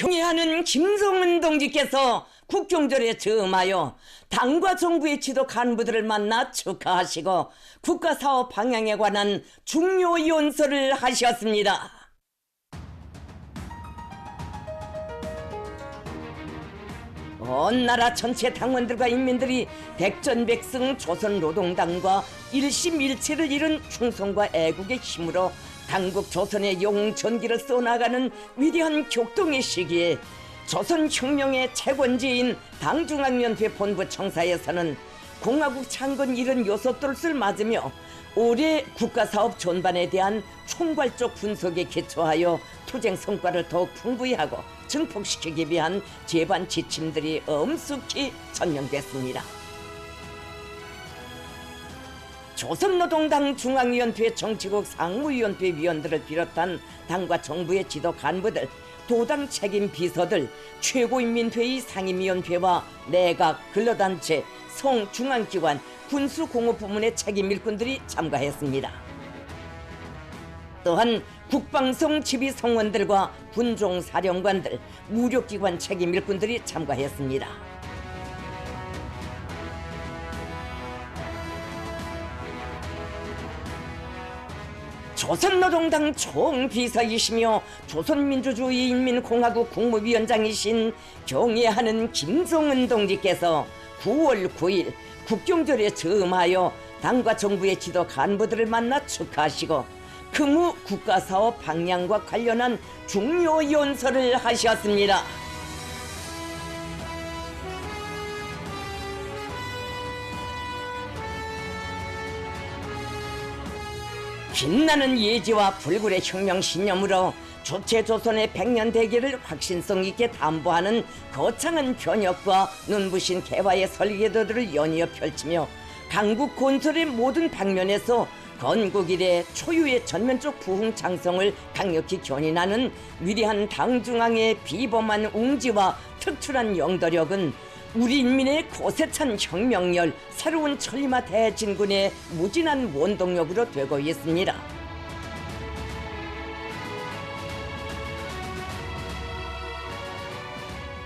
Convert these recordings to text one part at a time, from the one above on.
경애하는 김성은 동지께서 국경절에 즈음하여 당과 정부의 지도 간부들을 만나 축하하시고 국가사업 방향에 관한 중요 연설을 하셨습니다. 온 나라 전체 당원들과 인민들이 백전백승 조선노동당과 일심일체를 이룬 충성과 애국의 힘으로 당국 조선의 영웅전기를 써나가는 위대한 격동의 시기에 조선혁명의 채권지인 당중앙위원회 본부 청사에서는 공화국 창건 76돌을 맞으며 올해 국가사업 전반에 대한 총괄적 분석에 기초하여 투쟁 성과를 더욱 풍부히 하고 증폭시키기 위한 제반 지침들이 엄숙히 전명됐습니다. 조선노동당 중앙위원회 정치국 상무위원회 위원들을 비롯한 당과 정부의 지도 간부들, 도당 책임 비서들, 최고인민회의 상임위원회와 내각, 근로단체, 성중앙기관, 군수공업부문의 책임 일꾼들이 참가했습니다. 또한 국방성 지휘성원들과 군종사령관들, 무력기관 책임 일꾼들이 참가했습니다. 조선노동당 총비서이시며 조선민주주의인민공화국 국무위원장이신 경애하는 김성은 동지께서 9월 9일 국경절에 즈음하여 당과 정부의 지도 간부들을 만나 축하하시고 금후 국가사업 방향과 관련한 중요 연설을 하셨습니다. 빛나는 예지와 불굴의 혁명 신념으로 주체조선의 100년 대계를 확신성 있게 담보하는 거창한 변혁과 눈부신 개화의 설계도들을 연이어 펼치며 강국 건설의 모든 방면에서 건국 이래 초유의 전면적 부흥 장성을 강력히 견인하는 위대한 당중앙의 비범한 웅지와 특출한 영도력은 우리 인민의 거세찬 혁명열, 새로운 천리마 대진군의 무진한 원동력으로 되고 있습니다.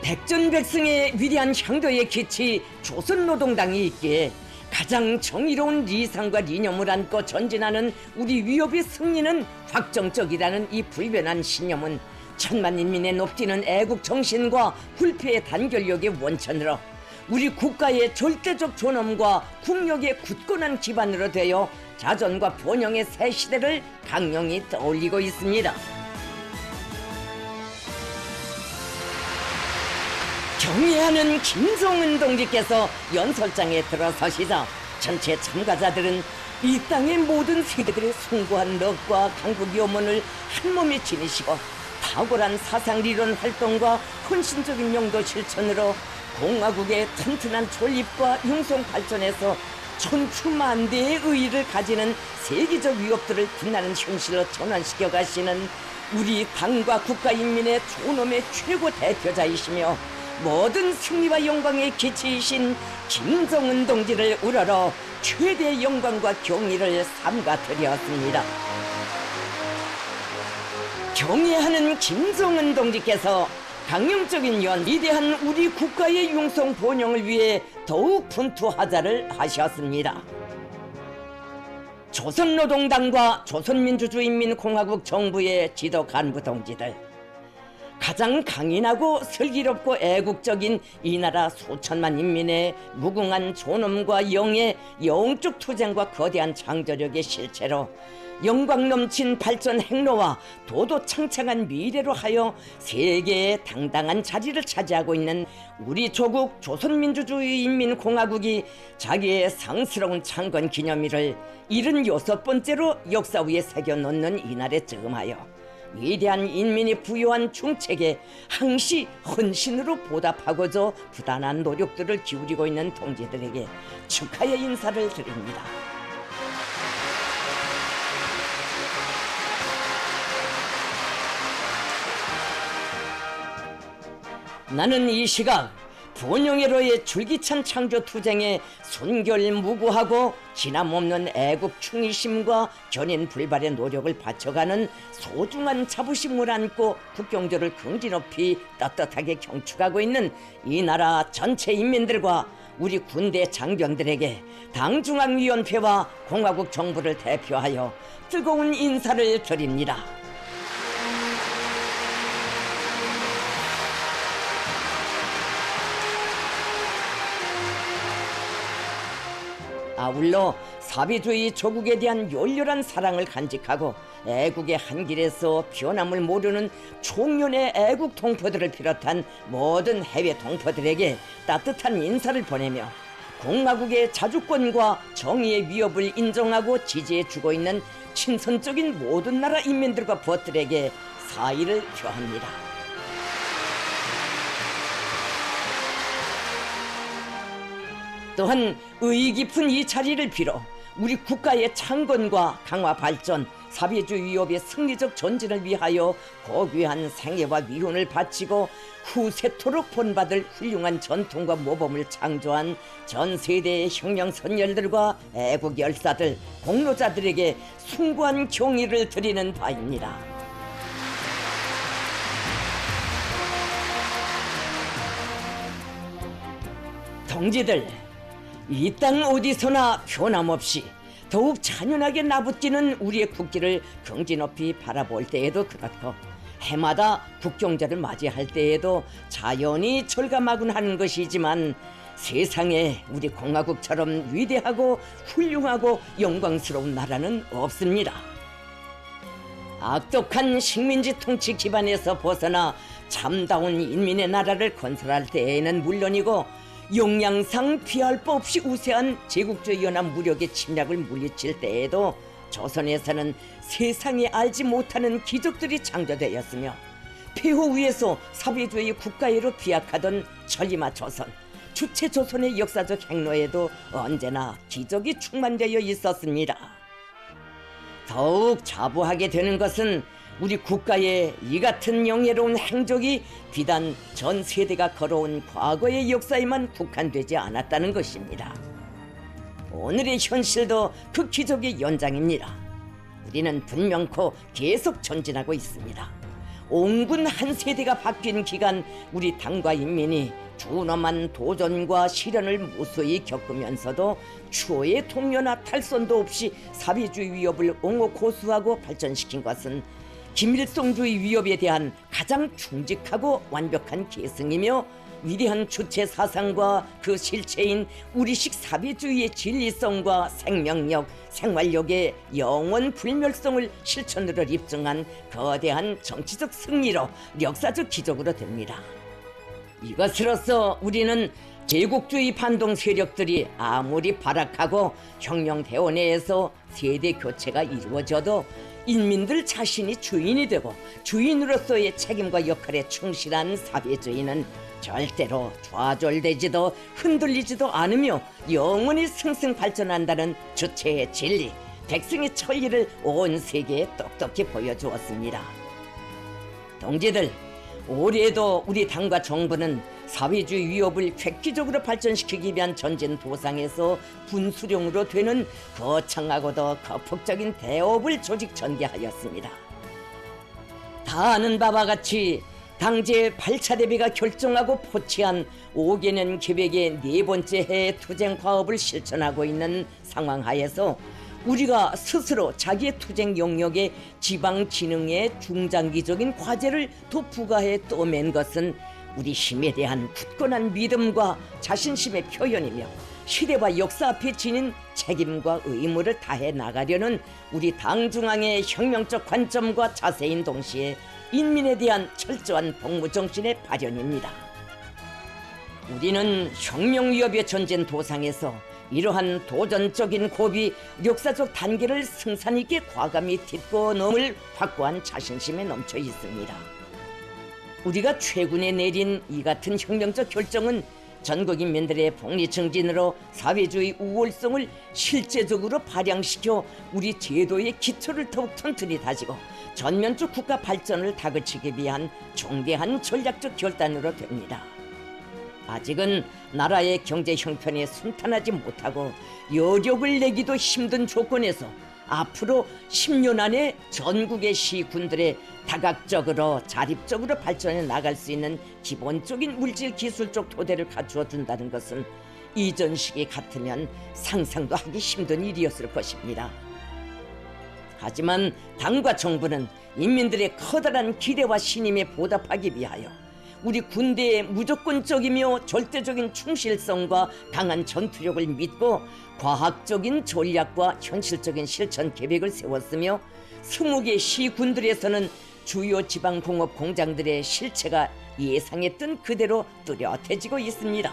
백전백승의 위대한 향도의 기치 조선노동당이 있기에 가장 정의로운 리상과 리념을 안고 전진하는 우리 위협의 승리는 확정적이라는 이 불변한 신념은 천만 인민의 높디는 애국 정신과 불패의 단결력의 원천으로 우리 국가의 절대적 존엄과 국력의 굳건한 기반으로 되어 자전과 번영의 새 시대를 강령히 떠올리고 있습니다. 경애하는 김성은 동지께서 연설장에 들어서시자 전체 참가자들은 이 땅의 모든 세대들의 숭고한 덕과 강국 염원을 한몸에 지니시고 탁월한 사상리론 활동과 헌신적인 용도 실천으로 공화국의 튼튼한 존립과 융성 발전에서 천추만대의 의의를 가지는 세계적 위협들을 빛나는 현실로 전환시켜 가시는 우리 당과 국가인민의 존엄의 최고 대표자이시며 모든 승리와 영광의 기치이신 김성은 동지를 우러러 최대의 영광과 경의를 삼가드렸습니다. 경애하는 김성은 동지께서 강령적인 위대한 우리 국가의 융성 번영을 위해 더욱 분투하자를 하셨습니다. 조선노동당과 조선민주주의인민공화국 정부의 지도 간부 동지들, 가장 강인하고 슬기롭고 애국적인 이 나라 수천만 인민의 무궁한 존엄과 영예, 영적 투쟁과 거대한 창조력의 실체로 영광 넘친 발전 행로와 도도 창창한 미래로 하여 세계의 당당한 자리를 차지하고 있는 우리 조국 조선민주주의인민공화국이 자기의 상스러운 창건 기념일을 76번째로 역사 위에 새겨놓는 이날에 즈음하여 위대한 인민이 부여한 중책에 항시 헌신으로 보답하고자 부단한 노력들을 기울이고 있는 동지들에게 축하의 인사를 드립니다. 나는 이 시각 본영애로의 줄기찬 창조 투쟁에 순결무구하고 진함없는 애국 충의심과 견인 불발의 노력을 바쳐가는 소중한 자부심을 안고 국경조를 긍지 높이 떳떳하게 경축하고 있는 이 나라 전체 인민들과 우리 군대 장병들에게 당중앙위원회와 공화국 정부를 대표하여 뜨거운 인사를 드립니다. 아울러 사비주의 조국에 대한 열렬한 사랑을 간직하고 애국의 한길에서 변함을 모르는 총련의 애국 동포들을 비롯한 모든 해외 동포들에게 따뜻한 인사를 보내며 공화국의 자주권과 정의의 위협을 인정하고 지지해주고 있는 친선적인 모든 나라 인민들과 벗들에게 사의를 표합니다. 또한 의의 깊은 이 자리를 빌어 우리 국가의 창건과 강화 발전, 사회주의 위협의 승리적 전진을 위하여 고귀한 생애와 위훈을 바치고 후세토록 본받을 훌륭한 전통과 모범을 창조한 전 세대의 혁명 선열들과 애국 열사들, 공로자들에게 숭고한 경의를 드리는 바입니다. 동지들, 이 땅 어디서나 변함없이 더욱 잔연하게 나부끼는 우리의 국기를 긍지 높이 바라볼 때에도 그렇고 해마다 국경절을 맞이할 때에도 자연히 절감하곤 것이지만 세상에 우리 공화국처럼 위대하고 훌륭하고 영광스러운 나라는 없습니다. 악독한 식민지 통치 기반에서 벗어나 참다운 인민의 나라를 건설할 때에는 물론이고 용량상 피할 바 없이 우세한 제국주의 연합 무력의 침략을 물리칠 때에도 조선에서는 세상에 알지 못하는 기적들이 창조되었으며 폐호 위에서 사회주의 국가애로 비약하던 천리마 조선, 주체 조선의 역사적 행로에도 언제나 기적이 충만되어 있었습니다. 더욱 자부하게 되는 것은 우리 국가의 이 같은 영예로운 행적이 비단 전 세대가 걸어온 과거의 역사에만 국한되지 않았다는 것입니다. 오늘의 현실도 그 기적의 연장입니다. 우리는 분명코 계속 전진하고 있습니다. 온군 한 세대가 바뀐 기간 우리 당과 인민이 준엄한 도전과 시련을 무수히 겪으면서도 추호의 동요나 탈선도 없이 사회주의 위협을 옹호 고수하고 발전시킨 것은 김일성주의 위협에 대한 가장 충직하고 완벽한 계승이며 위대한 주체 사상과 그 실체인 우리식 사회주의의 진리성과 생명력, 생활력의 영원 불멸성을 실천으로 입증한 거대한 정치적 승리로 역사적 기적으로 됩니다. 이것으로서 우리는 제국주의 반동 세력들이 아무리 발악하고 혁명대원 내에서 세대 교체가 이루어져도 인민들 자신이 주인이 되고 주인으로서의 책임과 역할에 충실한 사회주의는 절대로 좌절되지도 흔들리지도 않으며 영원히 승승 발전한다는 주체의 진리, 백성의 천리를 온 세계에 똑똑히 보여주었습니다. 동지들, 올해도 우리 당과 정부는 사회주의 위협을 획기적으로 발전시키기 위한 전진 도상에서 분수령으로 되는 거창하고도 거폭적인 대업을 조직 전개하였습니다. 다 아는 바와 같이 당제 8차 대비가 결정하고 포치한 5개년 계획의 네 번째 해 투쟁 과업을 실천하고 있는 상황하에서 우리가 스스로 자기의 투쟁 영역에 지방 진흥의 중장기적인 과제를 더 부과해 떠맨 것은 우리 힘에 대한 굳건한 믿음과 자신심의 표현이며 시대와 역사 앞에 지닌 책임과 의무를 다해 나가려는 우리 당 중앙의 혁명적 관점과 자세인 동시에 인민에 대한 철저한 복무정신의 발현입니다. 우리는 혁명위협의 전진 도상에서 이러한 도전적인 고비, 역사적 단계를 승산 있게 과감히 딛고 넘을 확고한 자신심에 넘쳐 있습니다. 우리가 최근에 내린 이 같은 혁명적 결정은 전국 인민들의 복리 증진으로 사회주의 우월성을 실제적으로 발양시켜 우리 제도의 기초를 더욱 튼튼히 다지고 전면적 국가 발전을 다그치기 위한 중대한 전략적 결단으로 됩니다. 아직은 나라의 경제 형편이 순탄하지 못하고 여력을 내기도 힘든 조건에서 앞으로 10년 안에 전국의 시군들의 다각적으로 자립적으로 발전해 나갈 수 있는 기본적인 물질 기술적 토대를 갖추어 준다는 것은 이전 시기 같으면 상상도 하기 힘든 일이었을 것입니다. 하지만 당과 정부는 인민들의 커다란 기대와 신임에 보답하기 위하여 우리 군대의 무조건적이며 절대적인 충실성과 강한 전투력을 믿고 과학적인 전략과 현실적인 실천 계획을 세웠으며 20개 시군들에서는 주요 지방공업 공장들의 실체가 예상했던 그대로 뚜렷해지고 있습니다.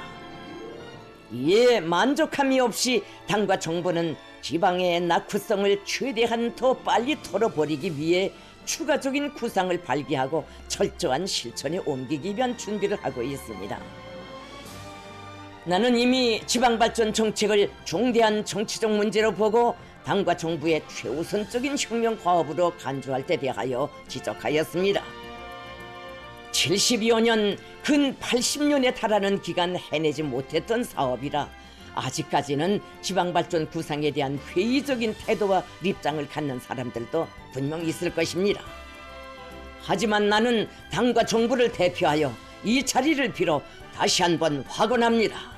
이에 만족함이 없이 당과 정부는 지방의 낙후성을 최대한 더 빨리 털어버리기 위해 추가적인 구상을 발기하고 철저한 실천에 옮기기 위한 준비를 하고 있습니다. 나는 이미 지방발전 정책을 중대한 정치적 문제로 보고 당과 정부의 최우선적인 혁명 과업으로 간주할 때 대하여 지적하였습니다. 70여 년, 근 80년에 달하는 기간 해내지 못했던 사업이라 아직까지는 지방발전 구상에 대한 회의적인 태도와 입장을 갖는 사람들도 분명 있을 것입니다. 하지만 나는 당과 정부를 대표하여 이 자리를 빌어 다시 한번 확언합니다.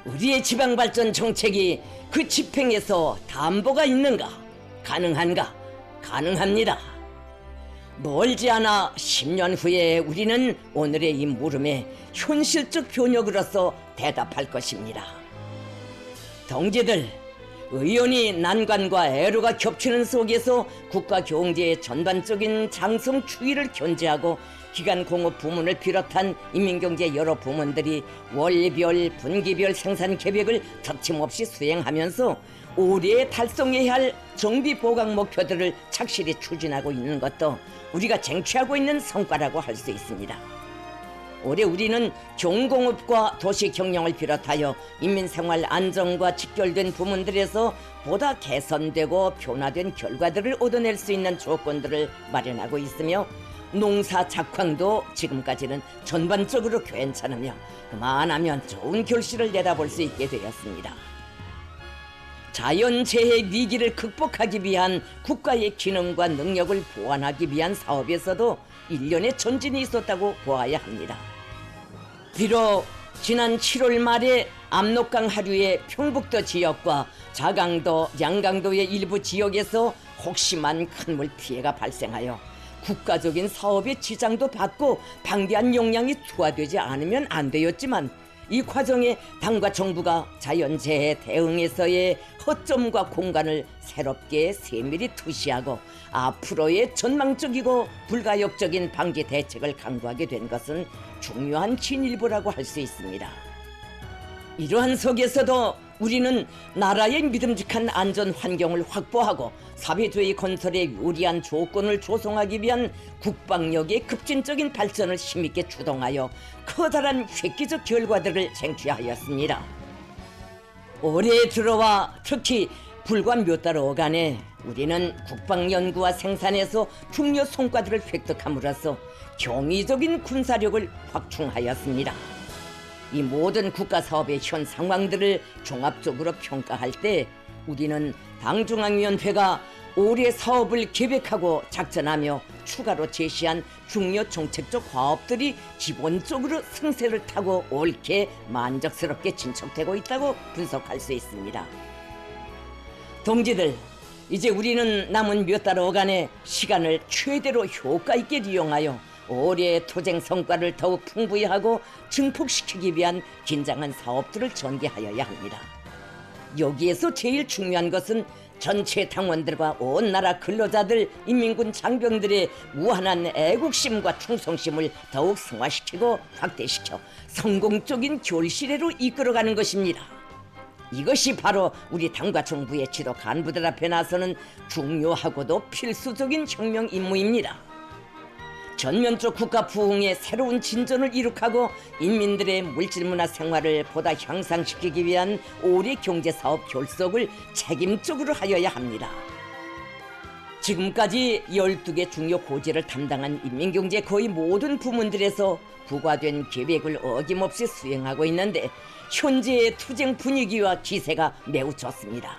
우리의 지방발전 정책이 그 집행에서 담보가 있는가? 가능한가? 가능합니다. 멀지 않아 10년 후에 우리는 오늘의 이 물음에 현실적 변혁으로서 대답할 것입니다. 동지들, 의원이 난관과 애로가 겹치는 속에서 국가 경제의 전반적인 장성 추이를 견제하고 기간 공업 부문을 비롯한 인민경제 여러 부문들이 월별, 분기별 생산 계획을 터침없이 수행하면서 올해 달성해야 할 정비 보강 목표들을 착실히 추진하고 있는 것도 우리가 쟁취하고 있는 성과라고 할 수 있습니다. 올해 우리는 경공업과 도시경영을 비롯하여 인민생활 안정과 직결된 부문들에서 보다 개선되고 변화된 결과들을 얻어낼 수 있는 조건들을 마련하고 있으며 농사 작황도 지금까지는 전반적으로 괜찮으며 그만하면 좋은 결실을 내다볼 수 있게 되었습니다. 자연재해 위기를 극복하기 위한 국가의 기능과 능력을 보완하기 위한 사업에서도 일련의 전진이 있었다고 보아야 합니다. 비록 지난 7월 말에 압록강 하류의 평북도 지역과 자강도, 양강도의 일부 지역에서 혹심한 큰물 피해가 발생하여 국가적인 사업의 지장도 받고 방대한 영향이 투하되지 않으면 안 되었지만 이 과정에 당과 정부가 자연재해 대응에서의 허점과 공간을 새롭게 세밀히 투시하고 앞으로의 전망적이고 불가역적인 방지 대책을 강구하게 된 것은 중요한 진일보라고 할 수 있습니다. 이러한 속에서도 우리는 나라의 믿음직한 안전 환경을 확보하고 사회주의 건설에 유리한 조건을 조성하기 위한 국방력의 급진적인 발전을 힘있게 추동하여 커다란 획기적 결과들을 쟁취하였습니다. 올해 들어와 특히 불과 몇 달 어간에 우리는 국방연구와 생산에서 중요 성과들을 획득함으로써 경이적인 군사력을 확충하였습니다. 이 모든 국가사업의 현 상황들을 종합적으로 평가할 때 우리는 당중앙위원회가 올해 사업을 계획하고 작전하며 추가로 제시한 중요 정책적 과업들이 기본적으로 승세를 타고 옳게 만족스럽게 진척되고 있다고 분석할 수 있습니다. 동지들, 이제 우리는 남은 몇 달 어간의 시간을 최대로 효과 있게 이용하여 올해의 투쟁 성과를 더욱 풍부히 하고 증폭시키기 위한 긴장한 사업들을 전개하여야 합니다. 여기에서 제일 중요한 것은 전체 당원들과 온 나라 근로자들, 인민군 장병들의 무한한 애국심과 충성심을 더욱 승화시키고 확대시켜 성공적인 결실회로 이끌어가는 것입니다. 이것이 바로 우리 당과 정부의 지도 간부들 앞에 나서는 중요하고도 필수적인 혁명 임무입니다. 전면적 국가 부흥의 새로운 진전을 이룩하고 인민들의 물질문화 생활을 보다 향상시키기 위한 올해 경제사업 결속을 책임적으로 하여야 합니다. 지금까지 12개 중요 고지를 담당한 인민경제 거의 모든 부문들에서 부과된 계획을 어김없이 수행하고 있는데 현재의 투쟁 분위기와 기세가 매우 좋습니다.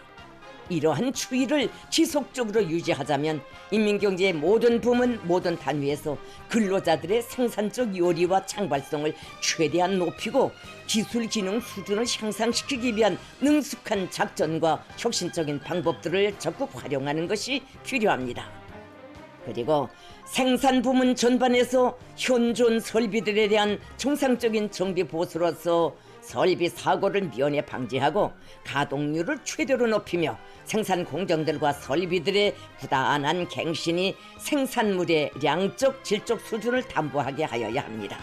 이러한 추이를 지속적으로 유지하자면 인민경제의 모든 부문, 모든 단위에서 근로자들의 생산적 요리와 창발성을 최대한 높이고 기술 기능 수준을 향상시키기 위한 능숙한 작전과 혁신적인 방법들을 적극 활용하는 것이 필요합니다. 그리고 생산 부문 전반에서 현존 설비들에 대한 정상적인 정비 보수로서 설비 사고를 미연에 방지하고 가동률을 최대로 높이며 생산 공정들과 설비들의 부단한 갱신이 생산물의 양적 질적 수준을 담보하게 하여야 합니다.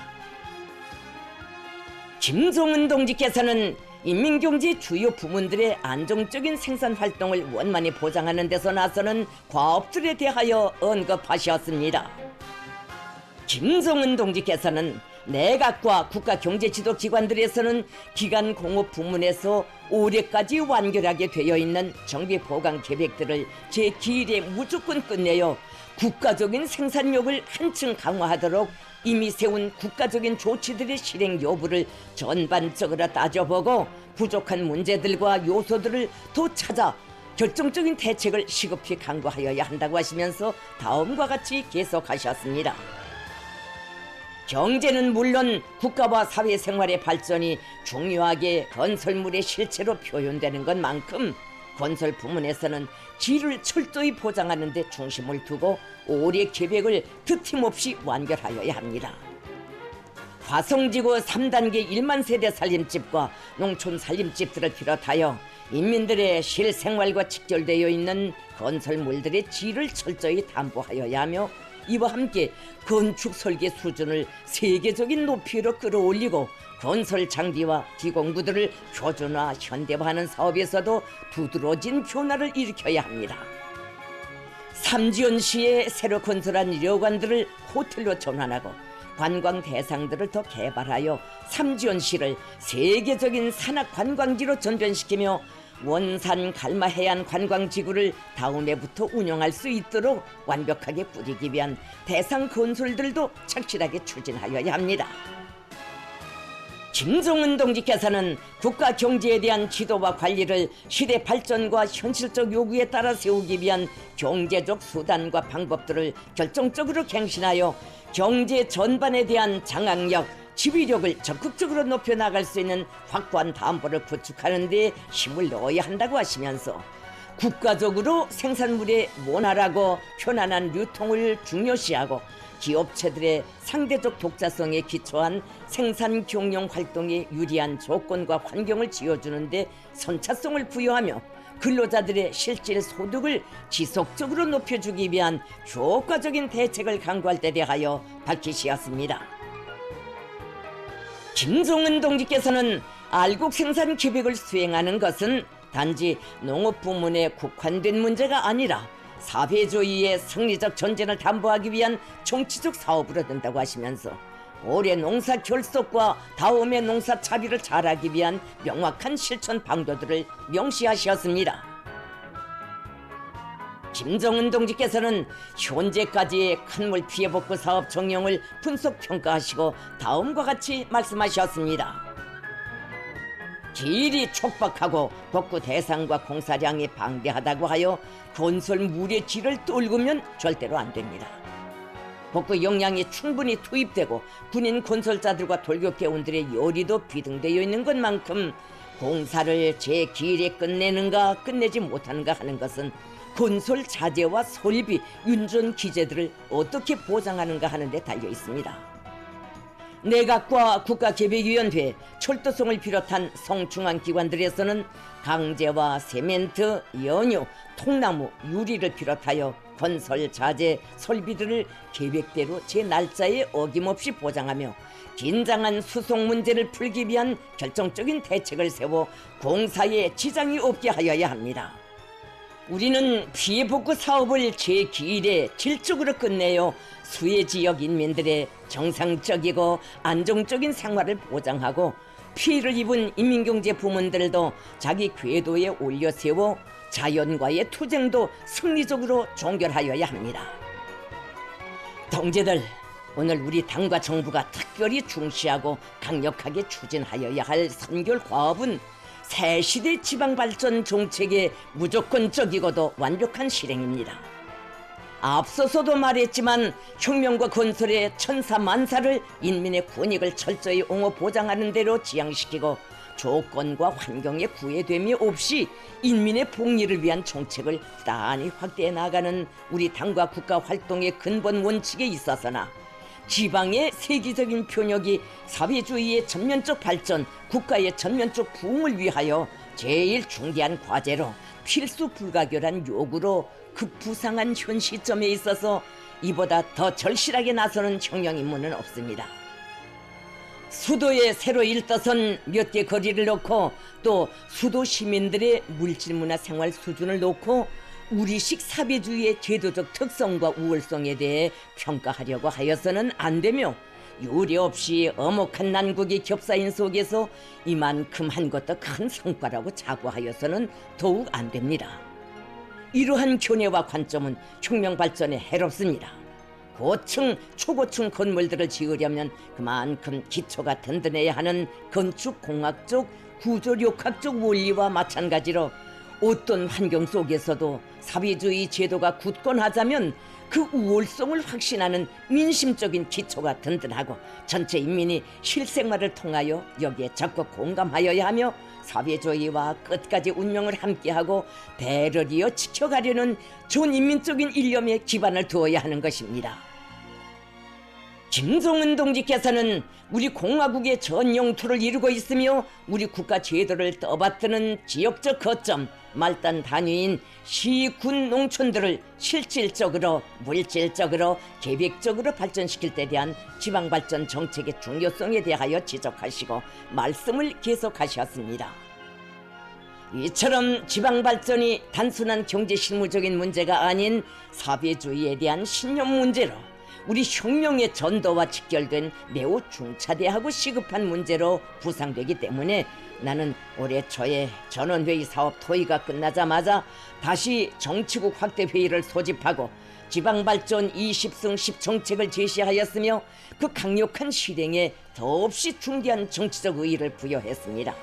김종은 동지께서는 인민경제 주요 부문들의 안정적인 생산 활동을 원만히 보장하는 데서 나서는 과업들에 대하여 언급하셨습니다. 김종은 동지께서는 내각과 국가경제지도기관들에서는 기간공업 부문에서 올해까지 완결하게 되어 있는 정비 보강 계획들을 제2일에 무조건 끝내어 국가적인 생산력을 한층 강화하도록 이미 세운 국가적인 조치들의 실행 여부를 전반적으로 따져보고 부족한 문제들과 요소들을 더 찾아 결정적인 대책을 시급히 강구하여야 한다고 하시면서 다음과 같이 계속하셨습니다. 경제는 물론 국가와 사회생활의 발전이 중요하게 건설물의 실체로 표현되는 것만큼 건설 부문에서는 질을 철저히 보장하는 데 중심을 두고 올해 계획을 드팀없이 완결하여야 합니다. 화성지구 3단계 1만 세대 살림집과 농촌 살림집들을 비롯하여 인민들의 실생활과 직결되어 있는 건설물들의 질을 철저히 담보하여야 하며 이와 함께 건축 설계 수준을 세계적인 높이로 끌어올리고 건설 장비와 기공구들을 표준화 현대화하는 사업에서도 두드러진 변화를 일으켜야 합니다. 삼지연시에 새로 건설한 여관들을 호텔로 전환하고 관광 대상들을 더 개발하여 삼지연시를 세계적인 산악 관광지로 전변시키며 원산 갈마 해안 관광지구를 다음 해부터 운영할 수 있도록 완벽하게 꾸리기 위한 대상 건설들도 착실하게 추진하여야 합니다. 김종은 동지께서는 국가 경제에 대한 지도와 관리를 시대 발전과 현실적 요구에 따라 세우기 위한 경제적 수단과 방법들을 결정적으로 갱신하여 경제 전반에 대한 장악력, 지휘력을 적극적으로 높여나갈 수 있는 확고한 담보를 구축하는 데 힘을 넣어야 한다고 하시면서 국가적으로 생산물의 원활하고 편안한 유통을 중요시하고 기업체들의 상대적 독자성에 기초한 생산 경영 활동에 유리한 조건과 환경을 지어주는 데 선차성을 부여하며 근로자들의 실질 소득을 지속적으로 높여주기 위한 효과적인 대책을 강구할 때 대하여 밝히시었습니다. 김종은 동지께서는 알곡 생산 계획을 수행하는 것은 단지 농업 부문에 국한된 문제가 아니라 사회주의의 승리적 전쟁을 담보하기 위한 정치적 사업으로 된다고 하시면서 올해 농사 결속과 다음의 농사 차비를 잘하기 위한 명확한 실천 방도들을 명시하셨습니다. 김종은 동지께서는 현재까지의 칸물 피해 복구 사업 정령을 분석 평가하시고 다음과 같이 말씀하셨습니다. 길이 촉박하고 복구 대상과 공사량이 방대하다고 하여 건설물의 질을 떨구면 절대로 안 됩니다. 복구 역량이 충분히 투입되고 군인 건설자들과 돌격대원들의 요리도 비등되어 있는 것만큼 공사를 제 기일에 끝내는가 끝내지 못하는가 하는 것은 건설 자재와 설비, 윤전 기재들을 어떻게 보장하는가 하는 데 달려 있습니다. 내각과 국가계획위원회, 철도성을 비롯한 성중앙기관들에서는 강제와 세멘트, 연유, 통나무, 유리를 비롯하여 건설 자재, 설비들을 계획대로 제 날짜에 어김없이 보장하며 긴장한 수송 문제를 풀기 위한 결정적인 대책을 세워 공사에 지장이 없게 하여야 합니다. 우리는 피해 복구 사업을 제2일에 질적으로 끝내어 수해 지역 인민들의 정상적이고 안정적인 생활을 보장하고 피해를 입은 인민경제 부문들도 자기 궤도에 올려 세워 자연과의 투쟁도 승리적으로 종결하여야 합니다. 동지들, 오늘 우리 당과 정부가 특별히 중시하고 강력하게 추진하여야 할 선결 과업은 새시대 지방발전 정책의 무조건적이고도 완벽한 실행입니다. 앞서서도 말했지만 혁명과 건설의 천사만사를 인민의 권익을 철저히 옹호 보장하는 대로 지향시키고 조건과 환경의 구애됨이 없이 인민의 복리를 위한 정책을 단히 확대해 나가는 우리 당과 국가 활동의 근본 원칙에 있어서나 지방의 세계적인 표력이 사회주의의 전면적 발전, 국가의 전면적 부흥을 위하여 제일 중대한 과제로 필수 불가결한 요구로 급부상한 현 시점에 있어서 이보다 더 절실하게 나서는 혁명 임무는 없습니다. 수도에 새로 일떠선 몇 개 거리를 놓고 또 수도 시민들의 물질문화 생활 수준을 놓고 우리식 사회주의의 제도적 특성과 우월성에 대해 평가하려고 하여서는 안 되며 유례없이 엄혹한 난국이 겹사인 속에서 이만큼 한 것도 큰 성과라고 자부하여서는 더욱 안 됩니다. 이러한 견해와 관점은 혁명 발전에 해롭습니다. 고층, 초고층 건물들을 지으려면 그만큼 기초가 든든해야 하는 건축공학적, 구조력학적 원리와 마찬가지로 어떤 환경 속에서도 사회주의 제도가 굳건하자면 그 우월성을 확신하는 민심적인 기초가 든든하고 전체 인민이 실생활을 통하여 여기에 적극 공감하여야 하며 사회주의와 끝까지 운명을 함께하고 대를 이어 지켜가려는 전인민적인 일념에 기반을 두어야 하는 것입니다. 김정은 동지께서는 우리 공화국의 전 영토를 이루고 있으며 우리 국가 제도를 떠받드는 지역적 거점, 말단 단위인 시, 군, 농촌들을 실질적으로, 물질적으로, 계획적으로 발전시킬 때 대한 지방발전 정책의 중요성에 대하여 지적하시고 말씀을 계속하셨습니다. 이처럼 지방발전이 단순한 경제실무적인 문제가 아닌 사회주의에 대한 신념 문제로 우리 혁명의 전도와 직결된 매우 중차대하고 시급한 문제로 부상되기 때문에 나는 올해 초에 전원회의 사업 토의가 끝나자마자 다시 정치국 확대 회의를 소집하고 지방발전 20승 10 정책을 제시하였으며 그 강력한 실행에 더없이 중대한 정치적 의의를 부여했습니다.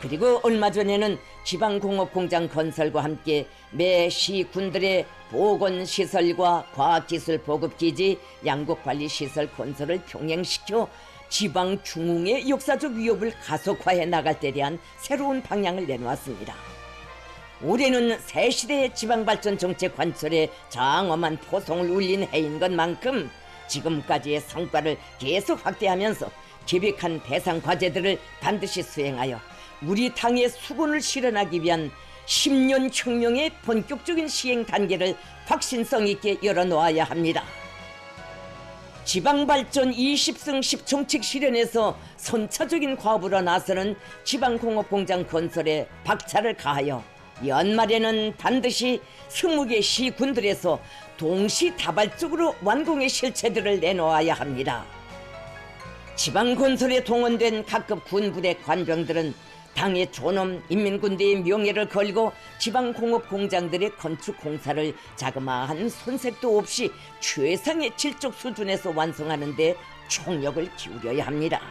그리고 얼마 전에는 지방공업공장 건설과 함께 매 시군들의 보건시설과 과학기술 보급기지, 양국관리시설 건설을 병행시켜 지방 중흥의 역사적 위협을 가속화해 나갈 때 대한 새로운 방향을 내놓았습니다. 올해는 새시대의 지방발전 정책 관철에 장엄한 포성을 울린 해인 것만큼 지금까지의 성과를 계속 확대하면서 계획한 대상 과제들을 반드시 수행하여 우리 당의 수군을 실현하기 위한 10년 혁명의 본격적인 시행 단계를 확신성 있게 열어놓아야 합니다. 지방발전 20승 10 정책 실현에서 선차적인 과업으로 나서는 지방공업공장 건설에 박차를 가하여 연말에는 반드시 20개 시군들에서 동시다발적으로 완공의 실체들을 내놓아야 합니다. 지방건설에 동원된 각급 군부대 관병들은 당의 존엄 인민군대의 명예를 걸고 지방공업공장들의 건축공사를 자그마한 손색도 없이 최상의 질적 수준에서 완성하는 데 총력을 기울여야 합니다.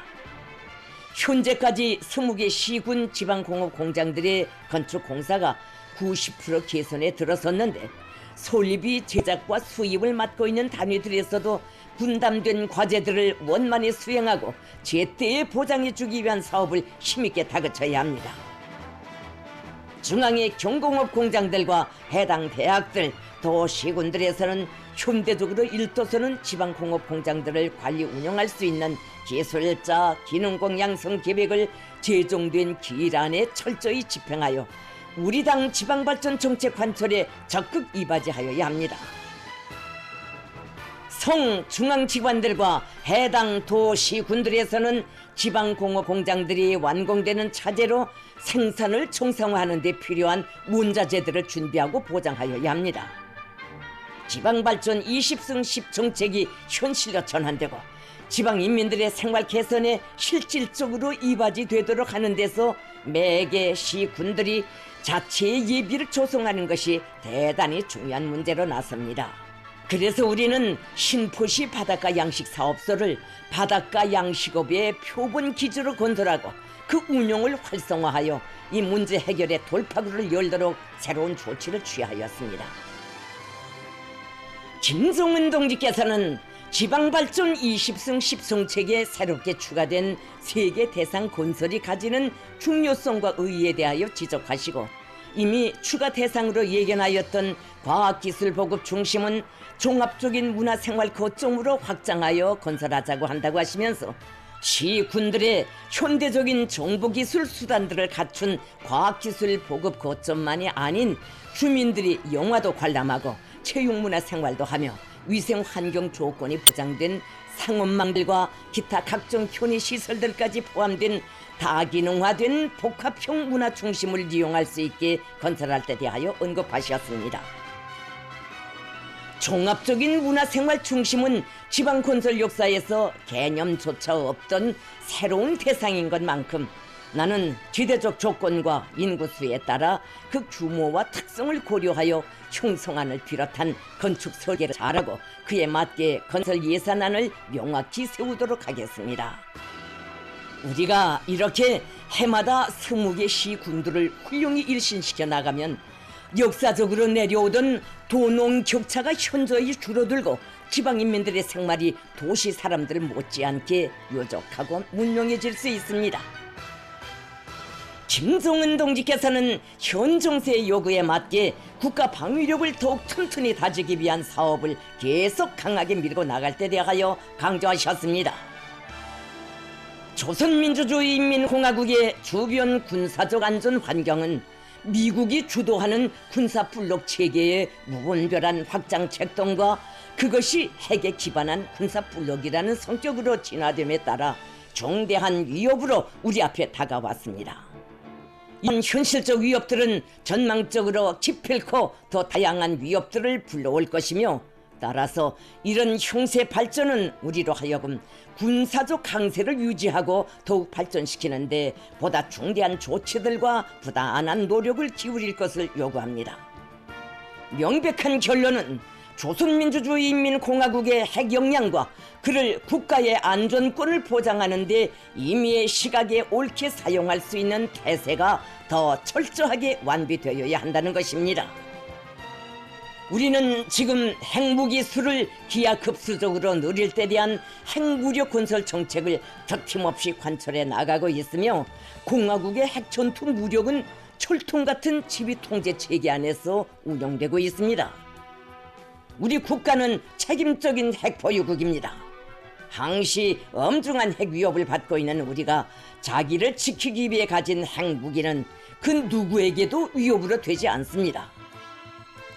현재까지 20개 시군 지방공업공장들의 건축공사가 90% 개선에 들어섰는데 설비 제작과 수입을 맡고 있는 단위들에서도 분담된 과제들을 원만히 수행하고 제때에 보장해주기 위한 사업을 힘있게 다그쳐야 합니다. 중앙의 경공업 공장들과 해당 대학들, 도시군들에서는 현대적으로 일도서는 지방공업 공장들을 관리 운영할 수 있는 기술자, 기능공 양성 계획을 제정된 기일 안에 철저히 집행하여 우리 당 지방발전 정책 관철에 적극 이바지하여야 합니다. 성 중앙기관들과 해당 도시군들에서는 지방공업공장들이 완공되는 차제로 생산을 정상화하는 데 필요한 원자재들을 준비하고 보장하여야 합니다. 지방발전 20승 10정책이 현실로 전환되고 지방 인민들의 생활 개선에 실질적으로 이바지되도록 하는 데서 매개 시군들이 자체의 예비를 조성하는 것이 대단히 중요한 문제로 나섭니다. 그래서 우리는 신포시 바닷가 양식사업소를 바닷가 양식업의 표본 기지로 건설하고 그 운용을 활성화하여 이 문제 해결의 돌파구를 열도록 새로운 조치를 취하였습니다. 김종은 동지께서는 지방발전 20승 10정책에 새롭게 추가된 세계 대상 건설이 가지는 중요성과 의의에 대하여 지적하시고 이미 추가 대상으로 예견하였던 과학기술 보급 중심은 종합적인 문화생활 거점으로 확장하여 건설하자고 한다고 하시면서 시군들의 현대적인 정보기술 수단들을 갖춘 과학기술 보급 거점만이 아닌 주민들이 영화도 관람하고 체육문화생활도 하며 위생환경 조건이 보장된 상업망들과 기타 각종 편의시설들까지 포함된 다기능화된 복합형 문화 중심을 이용할 수 있게 건설할 때 대하여 언급하셨습니다. 종합적인 문화생활 중심은 지방건설 역사에서 개념조차 없던 새로운 대상인 것만큼 나는 지대적 조건과 인구수에 따라 그 규모와 특성을 고려하여 형성안을 비롯한 건축 설계를 잘하고 그에 맞게 건설 예산안을 명확히 세우도록 하겠습니다. 우리가 이렇게 해마다 20개 시군들을 훌륭히 일신시켜 나가면 역사적으로 내려오던 도농 격차가 현저히 줄어들고 지방인민들의 생활이 도시 사람들 못지않게 요족하고 문명해질 수 있습니다. 김종은 동지께서는 현 정세의 요구에 맞게 국가 방위력을 더욱 튼튼히 다지기 위한 사업을 계속 강하게 밀고 나갈 때 대하여 강조하셨습니다. 조선민주주의인민공화국의 주변 군사적 안전 환경은 미국이 주도하는 군사블록 체계의 무분별한 확장 책동과 그것이 핵에 기반한 군사블록이라는 성격으로 진화됨에 따라 중대한 위협으로 우리 앞에 다가왔습니다. 이런 현실적 위협들은 전망적으로 기필코 더 다양한 위협들을 불러올 것이며 따라서 이런 형세 발전은 우리로 하여금 군사적 강세를 유지하고 더욱 발전시키는데 보다 중대한 조치들과 부단한 노력을 기울일 것을 요구합니다. 명백한 결론은 조선민주주의인민공화국의 핵 역량과 그를 국가의 안전권을 보장하는 데 임의의 시각에 옳게 사용할 수 있는 태세가 더 철저하게 완비되어야 한다는 것입니다. 우리는 지금 핵무기수를 기하급수적으로 늘릴 때 대한 핵무력 건설 정책을 덕힘없이 관철해 나가고 있으며 공화국의 핵전투 무력은 철통 같은 지휘 통제 체계 안에서 운영되고 있습니다. 우리 국가는 책임적인 핵보유국입니다. 항시 엄중한 핵 위협을 받고 있는 우리가 자기를 지키기 위해 가진 핵무기는 그 누구에게도 위협으로 되지 않습니다.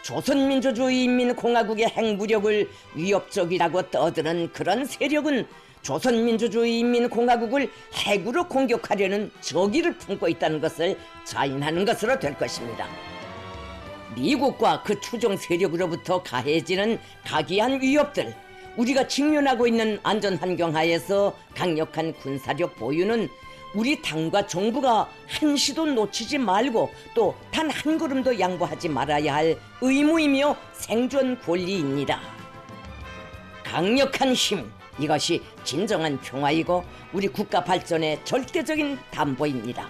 조선민주주의인민공화국의 핵무력을 위협적이라고 떠드는 그런 세력은 조선민주주의인민공화국을 핵으로 공격하려는 적의를 품고 있다는 것을 자인하는 것으로 될 것입니다. 미국과 그 추종 세력으로부터 가해지는 각이한 위협들, 우리가 직면하고 있는 안전환경 하에서 강력한 군사력 보유는 우리 당과 정부가 한시도 놓치지 말고 또 단 한 걸음도 양보하지 말아야 할 의무이며 생존 권리입니다. 강력한 힘, 이것이 진정한 평화이고 우리 국가 발전의 절대적인 담보입니다.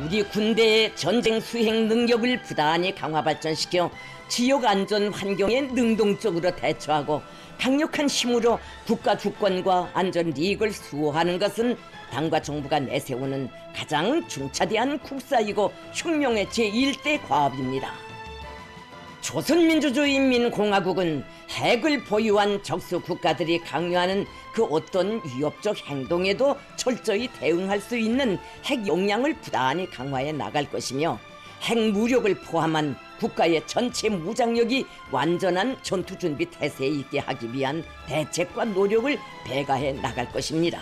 우리 군대의 전쟁 수행 능력을 부단히 강화 발전시켜 지역 안전 환경에 능동적으로 대처하고 강력한 힘으로 국가 주권과 안전 이익을 수호하는 것은 당과 정부가 내세우는 가장 중차대한 국사이고 혁명의 제1대 과업입니다. 조선민주주의인민공화국은 핵을 보유한 적수 국가들이 강요하는 그 어떤 위협적 행동에도 철저히 대응할 수 있는 핵 역량을 부단히 강화해 나갈 것이며 핵무력을 포함한 국가의 전체 무장력이 완전한 전투준비 태세에 있게 하기 위한 대책과 노력을 배가해 나갈 것입니다.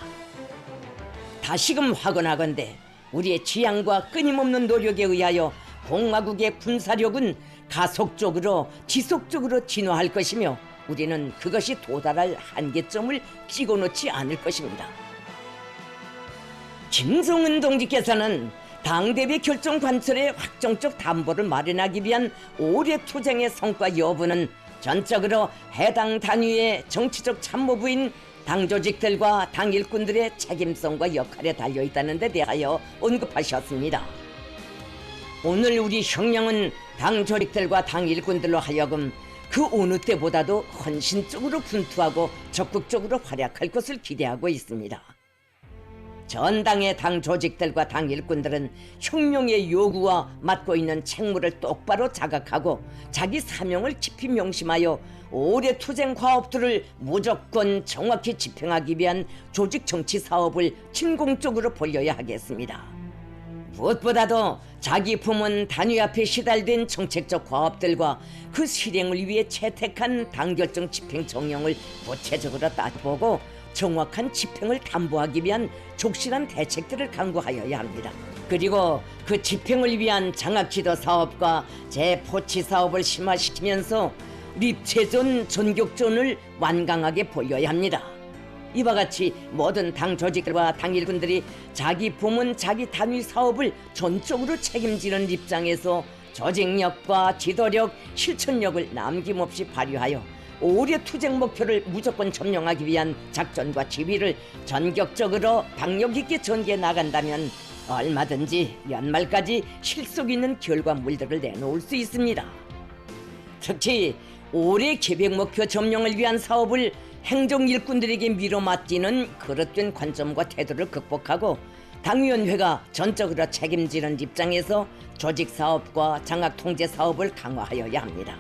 다시금 확언하건대 우리의 지향과 끊임없는 노력에 의하여 공화국의 군사력은 가속적으로 지속적으로 진화할 것이며 우리는 그것이 도달할 한계점을 찍어놓지 않을 것입니다. 김성은 동지께서는 당대회 결정 관철의 확정적 담보를 마련하기 위한 올해 투쟁의 성과 여부는 전적으로 해당 단위의 정치적 참모부인 당 조직들과 당 일꾼들의 책임성과 역할에 달려있다는 데 대하여 언급하셨습니다. 오늘 우리 혁명은 당 조직들과 당 일꾼들로 하여금 그 어느 때보다도 헌신적으로 분투하고 적극적으로 활약할 것을 기대하고 있습니다. 전당의 당 조직들과 당 일꾼들은 혁명의 요구와 맞고 있는 책무를 똑바로 자각하고 자기 사명을 깊이 명심하여 올해 투쟁 과업들을 무조건 정확히 집행하기 위한 조직 정치 사업을 진공적으로 벌여야 하겠습니다. 무엇보다도 자기 품은 단위 앞에 시달된 정책적 과업들과 그 실행을 위해 채택한 당결정 집행 정령을 구체적으로 따져보고 정확한 집행을 담보하기 위한 족실한 대책들을 강구하여야 합니다. 그리고 그 집행을 위한 장학지도 사업과 재포치 사업을 심화시키면서 립체존 전격전을 완강하게 벌여야 합니다. 이와 같이 모든 당 조직들과 당 일꾼들이 자기 부문 자기 단위 사업을 전적으로 책임지는 입장에서 조직력과 지도력, 실천력을 남김없이 발휘하여 올해 투쟁 목표를 무조건 점령하기 위한 작전과 지휘를 전격적으로 박력 있게 전개해 나간다면 얼마든지 연말까지 실속 있는 결과물들을 내놓을 수 있습니다. 특히 올해 계획 목표 점령을 위한 사업을 행정 일꾼들에게 밀어맡기는 그릇된 관점과 태도를 극복하고 당위원회가 전적으로 책임지는 입장에서 조직 사업과 장학 통제 사업을 강화하여야 합니다.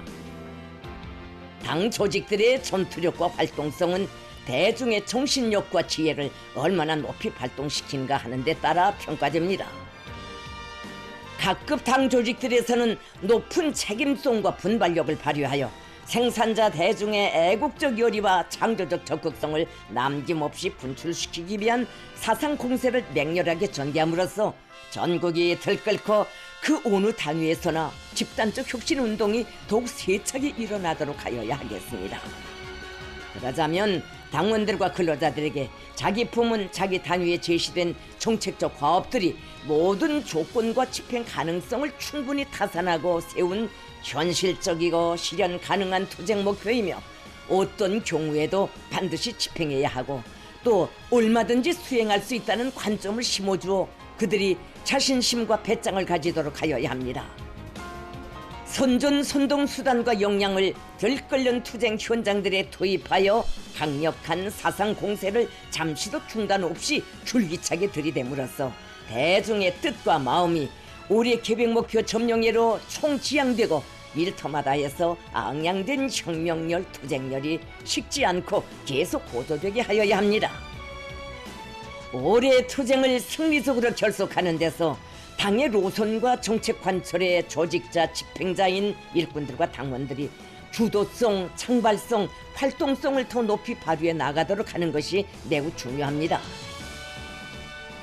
당 조직들의 전투력과 활동성은 대중의 정신력과 지혜를 얼마나 높이 발동시키는가 하는 데 따라 평가됩니다. 각급 당 조직들에서는 높은 책임성과 분발력을 발휘하여 생산자 대중의 애국적 열의와 창조적 적극성을 남김없이 분출시키기 위한 사상 공세를 맹렬하게 전개함으로써 전국이 들끓고 그 어느 단위에서나 집단적 혁신 운동이 더욱 세차게 일어나도록 하여야 하겠습니다. 그러자면 당원들과 근로자들에게 자기 품은 자기 단위에 제시된 정책적 과업들이 모든 조건과 집행 가능성을 충분히 타산하고 세운 현실적이고 실현 가능한 투쟁 목표이며 어떤 경우에도 반드시 집행해야 하고 또 얼마든지 수행할 수 있다는 관점을 심어주어 그들이 자신심과 배짱을 가지도록 하여야 합니다. 선전선동 수단과 역량을 들끓는 투쟁 현장들에 투입하여 강력한 사상 공세를 잠시도 중단 없이 줄기차게 들이댐으로써 대중의 뜻과 마음이 올해 계획 목표 점령회로 총지향되고 일터마다에서 앙양된 혁명열, 투쟁열이 식지 않고 계속 고조되게 하여야 합니다. 올해 투쟁을 승리적으로 결속하는 데서 당의 노선과 정책 관철의 조직자, 집행자인 일꾼들과 당원들이 주도성, 창발성, 활동성을 더 높이 발휘해 나가도록 하는 것이 매우 중요합니다.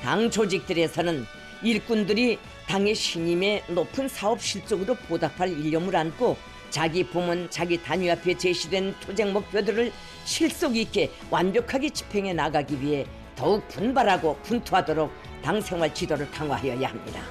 당 조직들에서는 일꾼들이 당의 신임에 높은 사업 실적으로 보답할 일념을 안고 자기 부문, 자기 단위 앞에 제시된 투쟁 목표들을 실속 있게 완벽하게 집행해 나가기 위해 더욱 분발하고 분투하도록 당 생활 지도를 강화하여야 합니다.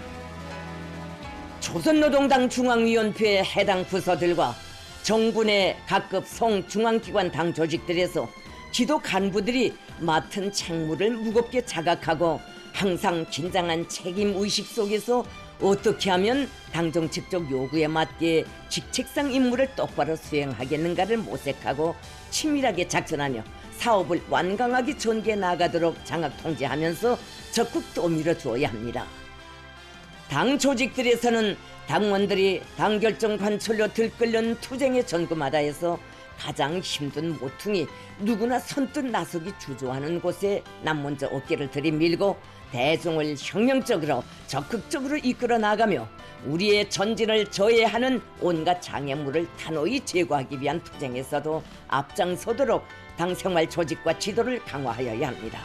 조선노동당 중앙위원회 해당 부서들과 정군의 각급 성중앙기관 당 조직들에서 지도 간부들이 맡은 책무를 무겁게 자각하고 항상 긴장한 책임의식 속에서 어떻게 하면 당정책적 요구에 맞게 직책상 임무를 똑바로 수행하겠는가를 모색하고 치밀하게 작전하며 사업을 완강하게 전개해 나가도록 장악 통제하면서 적극 떠밀어 주어야 합니다. 당 조직들에서는 당원들이 당 결정 관철로 들끓는 투쟁의 전구마다에서 가장 힘든 모퉁이 누구나 선뜻 나서기 주저하는 곳에 남먼저 어깨를 들이밀고 대중을 혁명적으로 적극적으로 이끌어 나가며 우리의 전진을 저해하는 온갖 장애물을 단호히 제거하기 위한 투쟁에서도 앞장서도록 당 생활 조직과 지도를 강화하여야 합니다.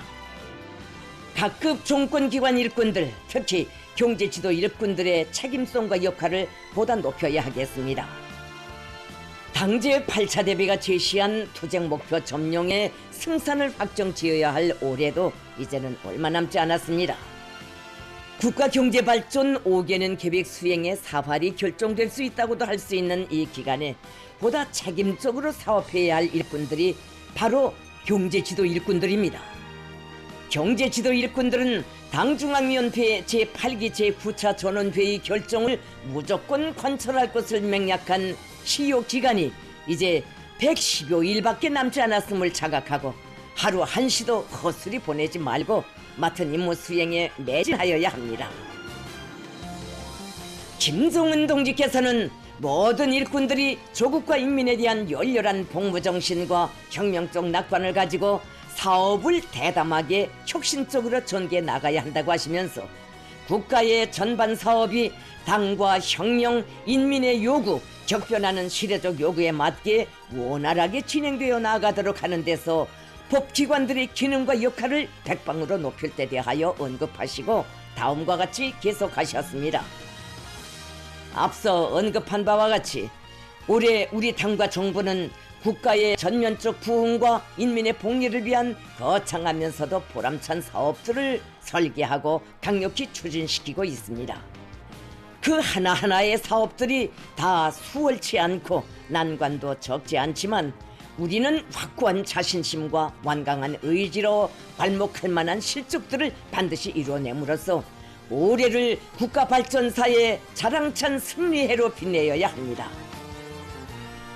각급 정권기관 일꾼들, 특히 경제지도 일꾼들의 책임성과 역할을 보다 높여야 하겠습니다. 당제 8차 대비가 제시한 투쟁 목표 점령에 승산을 확정 지어야 할 올해도 이제는 얼마 남지 않았습니다. 국가경제발전 5개년 계획 수행의 사활이 결정될 수 있다고도 할 수 있는 이 기간에 보다 책임적으로 사업해야 할 일꾼들이 바로 경제지도 일꾼들입니다. 경제지도 일꾼들은 당중앙위원회 제8기 제9차 전원회의 결정을 무조건 관철할 것을 맹약한 시효 기간이 이제 115일밖에 남지 않았음을 자각하고 하루 한시도 허술히 보내지 말고 맡은 임무 수행에 매진하여야 합니다. 김정은 동지께서는 모든 일꾼들이 조국과 인민에 대한 열렬한 복무정신과 혁명적 낙관을 가지고 사업을 대담하게 혁신적으로 전개해 나가야 한다고 하시면서 국가의 전반 사업이 당과 혁명, 인민의 요구, 격변하는 시대적 요구에 맞게 원활하게 진행되어 나가도록 하는 데서 법기관들의 기능과 역할을 백방으로 높일 때 대하여 언급하시고 다음과 같이 계속하셨습니다. 앞서 언급한 바와 같이 올해 우리 당과 정부는 국가의 전면적 부흥과 인민의 복리를 위한 거창하면서도 보람찬 사업들을 설계하고 강력히 추진시키고 있습니다. 그 하나하나의 사업들이 다 수월치 않고 난관도 적지 않지만 우리는 확고한 자신심과 완강한 의지로 발목할 만한 실적들을 반드시 이뤄냄으로써 올해를 국가발전사의 자랑찬 승리해로 빛내어야 합니다.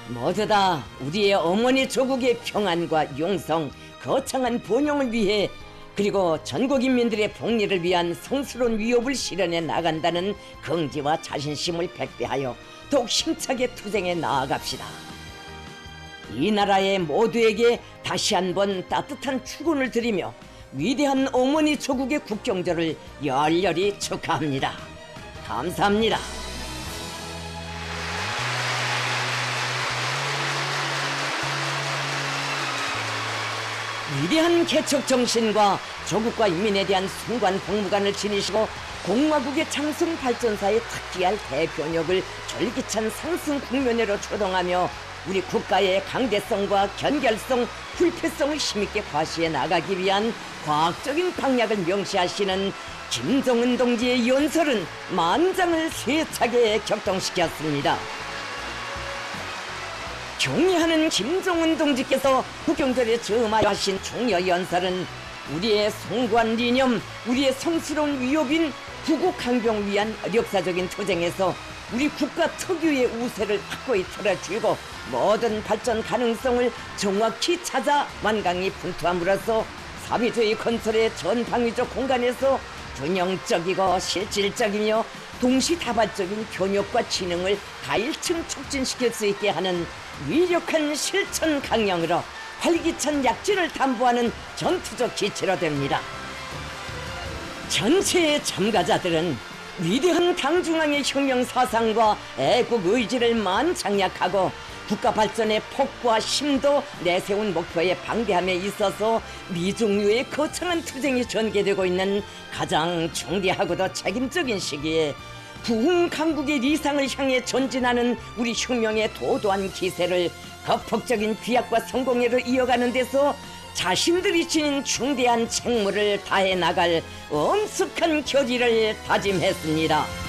모두 다 우리의 어머니 조국의 평안과 용성, 거창한 번영을 위해 그리고 전국 인민들의 복리를 위한 성스러운 위협을 실현해 나간다는 긍지와 자신심을 백배하여 더욱 힘차게 투쟁해 나아갑시다. 이 나라의 모두에게 다시 한번 따뜻한 축원을 드리며 위대한 어머니 조국의 국경절을 열렬히 축하합니다. 감사합니다. 위대한 개척 정신과 조국과 인민에 대한 숭고한 복무관을 지니시고 공화국의 장승 발전사에 특기할 대변역을 절기찬 상승 국면으로 초동하며 우리 국가의 강대성과 견결성, 불패성을 힘있게 과시해 나가기 위한 과학적인 방향을 명시하시는 김정은 동지의 연설은 만장을 세차게 격동시켰습니다. 경의하는 김정은 동지께서 국경절에 점하신 중요 연설은 우리의 숭고한 이념, 우리의 성스러운 위협인 부국항병 위한 역사적인 투쟁에서 우리 국가 특유의 우세를 확고히 틀어주고 모든 발전 가능성을 정확히 찾아 완강히 분투함으로써 사회주의 건설의 전방위적 공간에서 균형적이고 실질적이며 동시다발적인 교역과 진흥을 가일층 촉진시킬 수 있게 하는 위력한 실천 강령으로 활기찬 약진을 담보하는 전투적 기체로 됩니다. 전체의 참가자들은 위대한 당중앙의 혁명 사상과 애국 의지를 만장약하고 국가 발전의 폭과 심도 내세운 목표에 방대함에 있어서 미중류의 거창한 투쟁이 전개되고 있는 가장 중대하고도 책임적인 시기에 부흥 강국의 리상을 향해 전진하는 우리 혁명의 도도한 기세를 극복적인 비약과 성공회로 이어가는 데서 자신들이 지닌 중대한 책무를 다해 나갈 엄숙한 결의를 다짐했습니다.